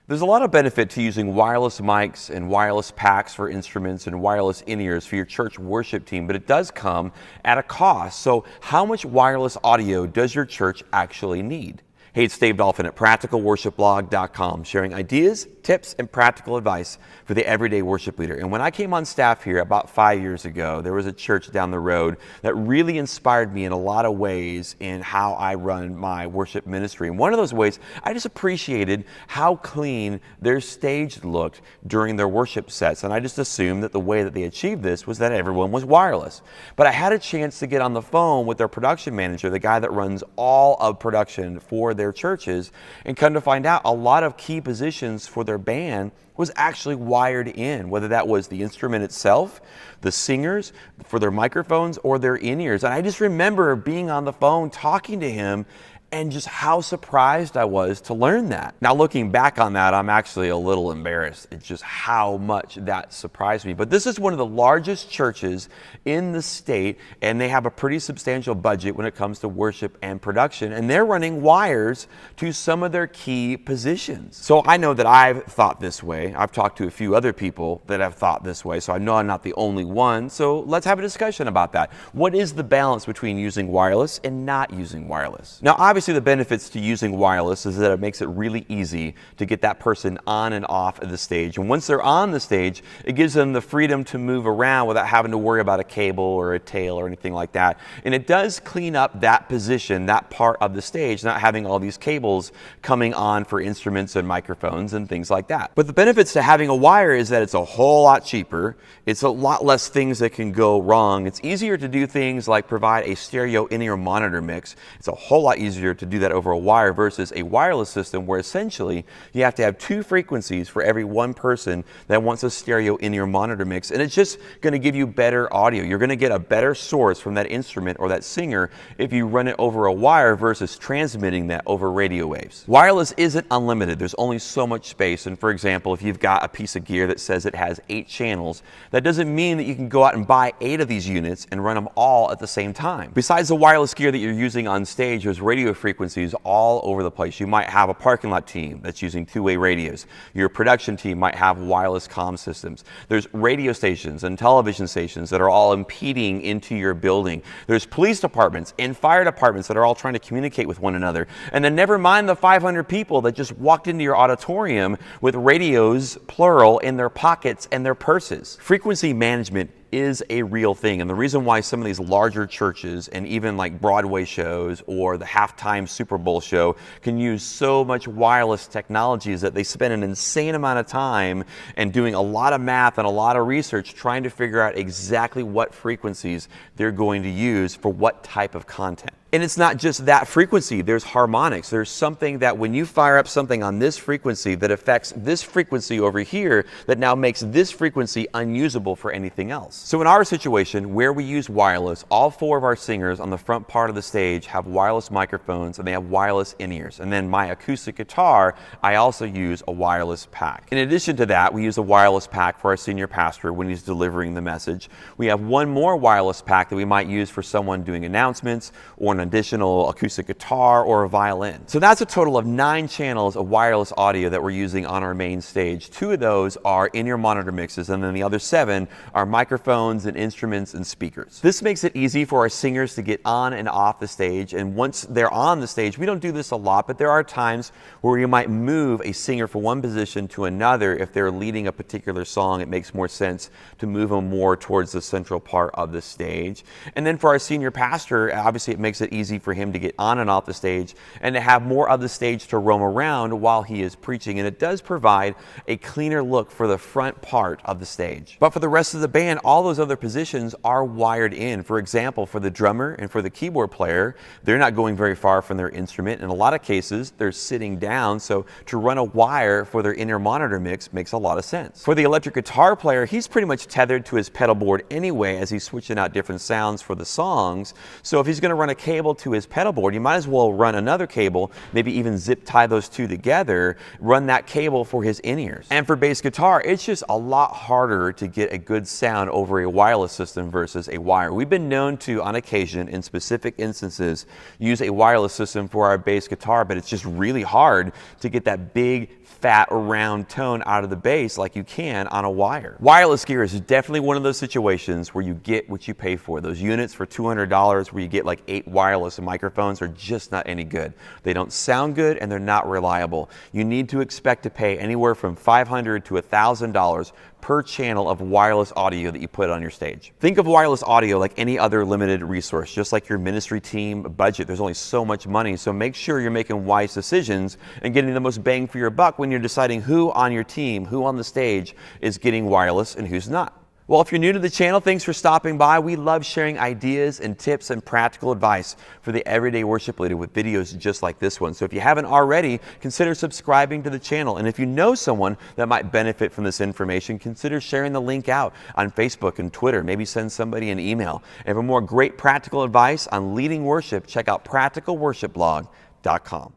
There's a lot of benefit to using wireless mics and wireless packs for instruments and wireless in-ears for your church worship team, but it does come at a cost. So how much wireless audio does your church actually need? Hey, it's Dave Dolphin at practicalworshipblog.com, sharing ideas, tips, and practical advice for the everyday worship leader. And when I came on staff here about 5 years ago, there was a church down the road that really inspired me in a lot of ways in how I run my worship ministry. And one of those ways, I just appreciated how clean their stage looked during their worship sets. And I just assumed that the way that they achieved this was that everyone was wireless. But I had a chance to get on the phone with their production manager, the guy that runs all of production for their churches, and come to find out a lot of key positions for their band was actually wired in, whether that was the instrument itself, the singers, for their microphones, or their in-ears. And I just remember being on the phone talking to him and just how surprised I was to learn that. Now looking back on that, I'm actually a little embarrassed at just how much that surprised me. But this is one of the largest churches in the state, and they have a pretty substantial budget when it comes to worship and production, and they're running wires to some of their key positions. So I know that I've thought this way. I've talked to a few other people that have thought this way, so I know I'm not the only one. So let's have a discussion about that. What is the balance between using wireless and not using wireless? Now, obviously, the benefits to using wireless is that it makes it really easy to get that person on and off of the stage. And once they're on the stage, it gives them the freedom to move around without having to worry about a cable or a tail or anything like that. And it does clean up that position, that part of the stage, not having all these cables coming on for instruments and microphones and things like that. But the benefits to having a wire is that it's a whole lot cheaper. It's a lot less things that can go wrong. It's easier to do things like provide a stereo in-ear monitor mix. It's a whole lot easier to do that over a wire versus a wireless system where essentially you have to have two frequencies for every one person that wants a stereo in-ear monitor mix, and it's just going to give you better audio. You're going to get a better source from that instrument or that singer if you run it over a wire versus transmitting that over radio waves. Wireless isn't unlimited. There's only so much space, and for example, if you've got a piece of gear that says it has 8 channels, that doesn't mean that you can go out and buy 8 of these units and run them all at the same time. Besides the wireless gear that you're using on stage, there's radio frequencies all over the place. You might have a parking lot team that's using 2-way radios. Your production team might have wireless comm systems. There's radio stations and television stations that are all impeding into your building. There's police departments and fire departments that are all trying to communicate with one another. And then never mind the 500 people that just walked into your auditorium with radios, plural, in their pockets and their purses. Frequency management is a real thing, and the reason why some of these larger churches and even like Broadway shows or the halftime Super Bowl show can use so much wireless technology is that they spend an insane amount of time and doing a lot of math and a lot of research trying to figure out exactly what frequencies they're going to use for what type of content. And it's not just that frequency, there's harmonics. There's something that when you fire up something on this frequency that affects this frequency over here that now makes this frequency unusable for anything else. So in our situation where we use wireless, all 4 of our singers on the front part of the stage have wireless microphones and they have wireless in-ears. And then my acoustic guitar, I also use a wireless pack. In addition to that, we use a wireless pack for our senior pastor when he's delivering the message. We have one more wireless pack that we might use for someone doing announcements or an additional acoustic guitar or a violin. So that's a total of 9 channels of wireless audio that we're using on our main stage. 2 of those are in-ear monitor mixes, and then the other 7 are microphones and instruments and speakers. This makes it easy for our singers to get on and off the stage, and once they're on the stage, we don't do this a lot, but there are times where you might move a singer from one position to another. If they're leading a particular song, it makes more sense to move them more towards the central part of the stage. And then for our senior pastor, obviously it makes it easy for him to get on and off the stage and to have more of the stage to roam around while he is preaching. And it does provide a cleaner look for the front part of the stage. But for the rest of the band, all those other positions are wired in. For example, for the drummer and for the keyboard player, they're not going very far from their instrument. In a lot of cases, they're sitting down. So to run a wire for their in-ear monitor mix makes a lot of sense. For the electric guitar player, he's pretty much tethered to his pedal board anyway as he's switching out different sounds for the songs. So if he's going to run a cable to his pedal board, you might as well run another cable, maybe even zip tie those 2 together, run that cable for his in-ears. And for bass guitar, it's just a lot harder to get a good sound over a wireless system versus a wire. We've been known to, on occasion, in specific instances, use a wireless system for our bass guitar, but it's just really hard to get that big fat or round tone out of the bass like you can on a wire. Wireless gear is definitely one of those situations where you get what you pay for. Those units for $200 where you get like 8 wireless microphones are just not any good. They don't sound good and they're not reliable. You need to expect to pay anywhere from $500 to $1,000 per channel of wireless audio that you put on your stage. Think of wireless audio like any other limited resource, just like your ministry team budget. There's only so much money, so make sure you're making wise decisions and getting the most bang for your buck when you're deciding who on your team, who on the stage is getting wireless and who's not. Well, if you're new to the channel, thanks for stopping by. We love sharing ideas and tips and practical advice for the everyday worship leader with videos just like this one. So if you haven't already, consider subscribing to the channel. And if you know someone that might benefit from this information, consider sharing the link out on Facebook and Twitter. Maybe send somebody an email. And for more great practical advice on leading worship, check out practicalworshipblog.com.